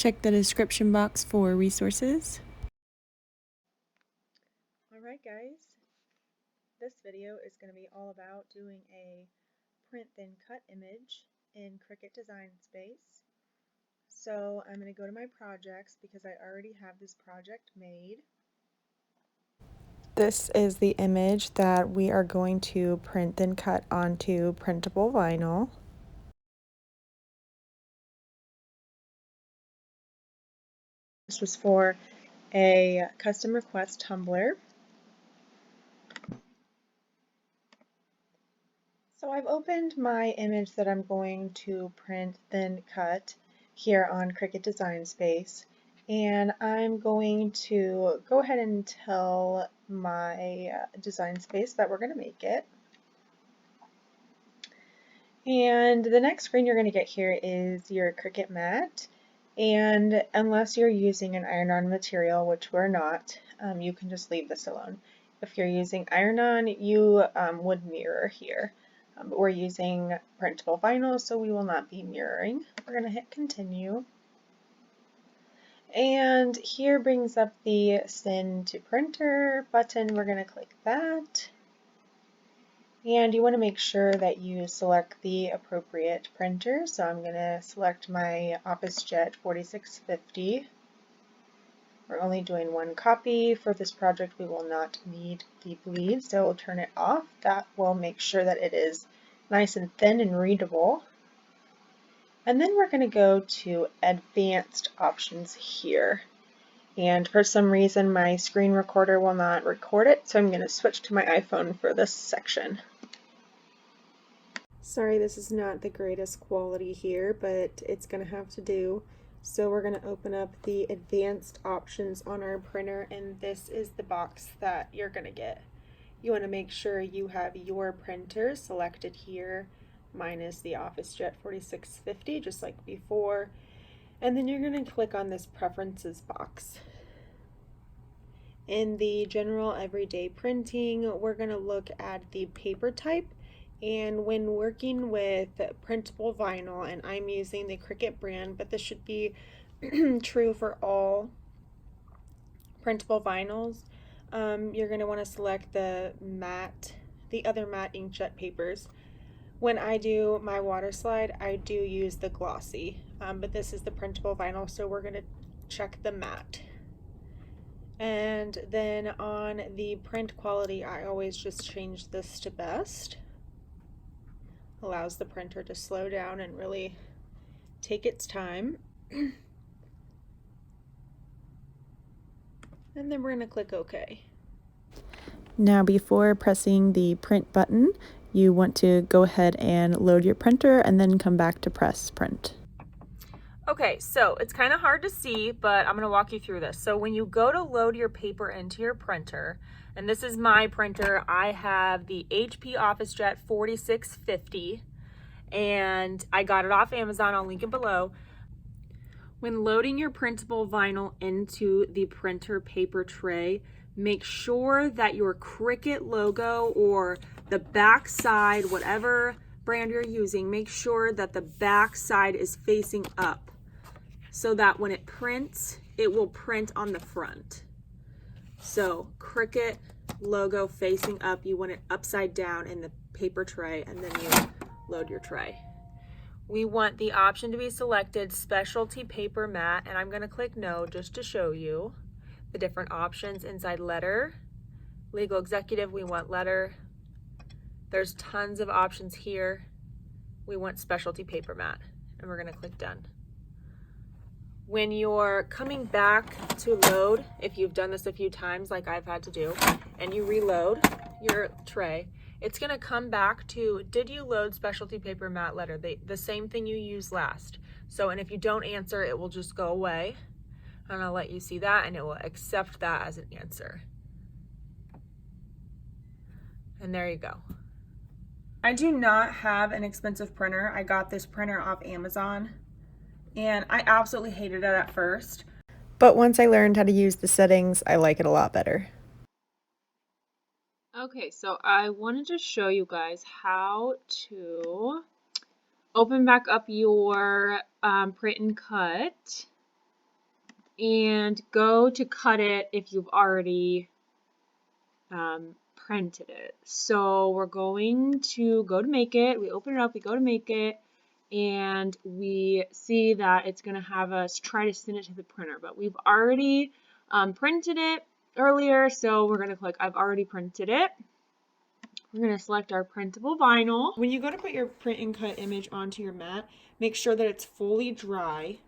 Check the description box for resources. Alright guys, this video is going to be all about doing a print then cut image in Cricut Design Space. So I'm going to go to my projects because I already have this project made. This is the image that we are going to print then cut onto printable vinyl. This was for a custom request tumbler. So I've opened my image that I'm going to print then cut here on Cricut Design Space, and I'm going to go ahead and tell my Design Space that we're going to make it. And the next screen you're going to get here is your Cricut mat, and unless you're using an iron-on material, which we're not, you can just leave this alone. If you're using iron-on, you would mirror here. But we're using printable vinyl, so we will not be mirroring. We're going to hit continue. And here brings up the send to printer button. We're going to click that. And you want to make sure that you select the appropriate printer. So I'm going to select my OfficeJet 4650. We're only doing one copy. For this project, we will not need the bleed, so we'll turn it off. That will make sure that it is nice and thin and readable. And then we're going to go to advanced options here. And for some reason, my screen recorder will not record it, so I'm going to switch to my iPhone for this section. Sorry, this is not the greatest quality here, but it's going to have to do. So we're going to open up the advanced options on our printer, and this is the box that you're going to get. You want to make sure you have your printer selected here. Mine is the OfficeJet 4650, just like before. And then you're going to click on this preferences box. In the general everyday printing, we're going to look at the paper type. And when working with printable vinyl, and I'm using the Cricut brand, but this should be true for all printable vinyls, you're going to want to select the other matte inkjet papers. When I do my water slide, I do use the glossy, but this is the printable vinyl, so we're going to check the matte. And then on the print quality, I always just change this to best. Allows the printer to slow down and really take its time. And then we're going to click OK. Now before pressing the print button, you want to go ahead and load your printer and then come back to press print. Okay, so it's kind of hard to see, but I'm going to walk you through this. So when you go to load your paper into your printer, and this is my printer, I have the HP OfficeJet 4650, and I got it off Amazon. I'll link it below. When loading your printable vinyl into the printer paper tray, make sure that your Cricut logo or the back side, whatever brand you're using, make sure that the back side is facing up so that when it prints, it will print on the front. So Cricut logo facing up, you want it upside down in the paper tray, and then you load your tray. We want the option to be selected specialty paper matte, and I'm going to click no just to show you the different options inside letter. Legal executive, we want letter. There's tons of options here. We want specialty paper matte, and we're going to click done. When you're coming back to load, if you've done this a few times like I've had to do, and you reload your tray, it's going to come back to, did you load specialty paper matte letter? The same thing you used last. So, and if you don't answer, it will just go away. And I'll let you see that, and it will accept that as an answer. And there you go. I do not have an expensive printer. I got this printer off Amazon, and I absolutely hated it at first. But once I learned how to use the settings, I like it a lot better. Okay, so I wanted to show you guys how to open back up your print and cut. and go to cut it if you've already printed it. So we're going to go to make it. We open it up, we go to make it, and we see that it's going to have us try to send it to the printer. But we've already printed it earlier, so we're going to click I've already printed it. We're going to select our printable vinyl. When you go to put your print and cut image onto your mat, make sure that it's fully dry.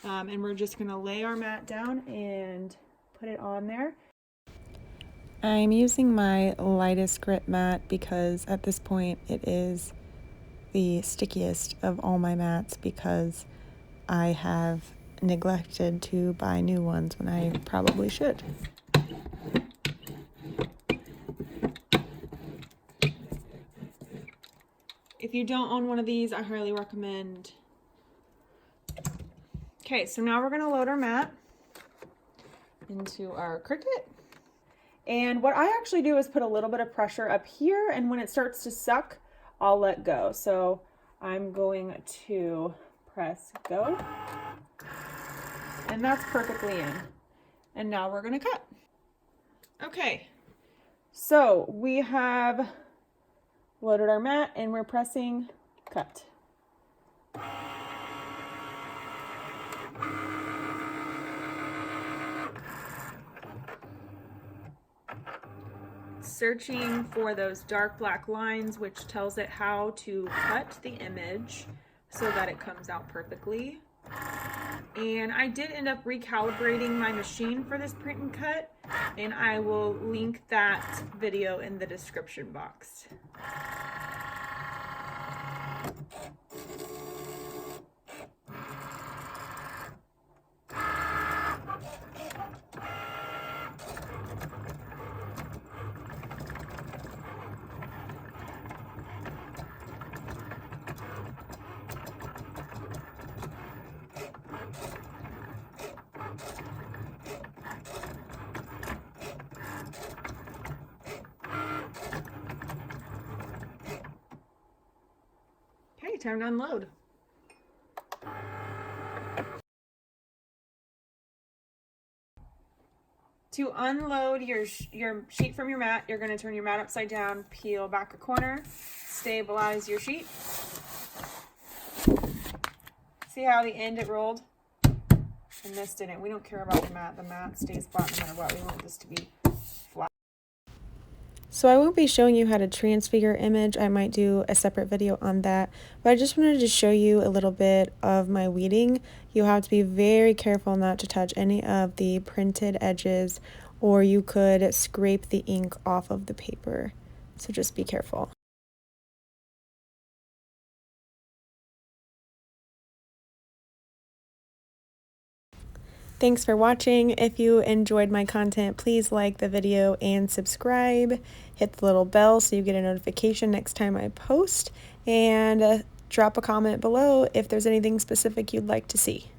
And we're just going to lay our mat down and put it on there. I'm using my lightest grit mat because at this point it is the stickiest of all my mats because I have neglected to buy new ones when I probably should. If you don't own one of these, I highly recommend. Okay, so now we're going to load our mat into our Cricut. And what I actually do is put a little bit of pressure up here, and when it starts to suck, I'll let go. So I'm going to press go, and that's perfectly in. And now we're going to cut. Okay, so we have loaded our mat and we're pressing cut. Searching for those dark black lines, which tells it how to cut the image so that it comes out perfectly. And I did end up recalibrating my machine for this print and cut, and I will link that video in the description box. Okay, time to unload. To unload your sheet from your mat, you're going to turn your mat upside down, peel back a corner, stabilize your sheet. See how the end it rolled? And this didn't. We don't care about the mat. The mat stays flat no matter what. We want this to be flat. So I won't be showing you how to transfer your image. I might do a separate video on that, but I just wanted to show you a little bit of my weeding. You have to be very careful not to touch any of the printed edges, or you could scrape the ink off of the paper. So just be careful. Thanks for watching. If you enjoyed my content, please like the video and subscribe. Hit the little bell so you get a notification next time I post, and drop a comment below if there's anything specific you'd like to see.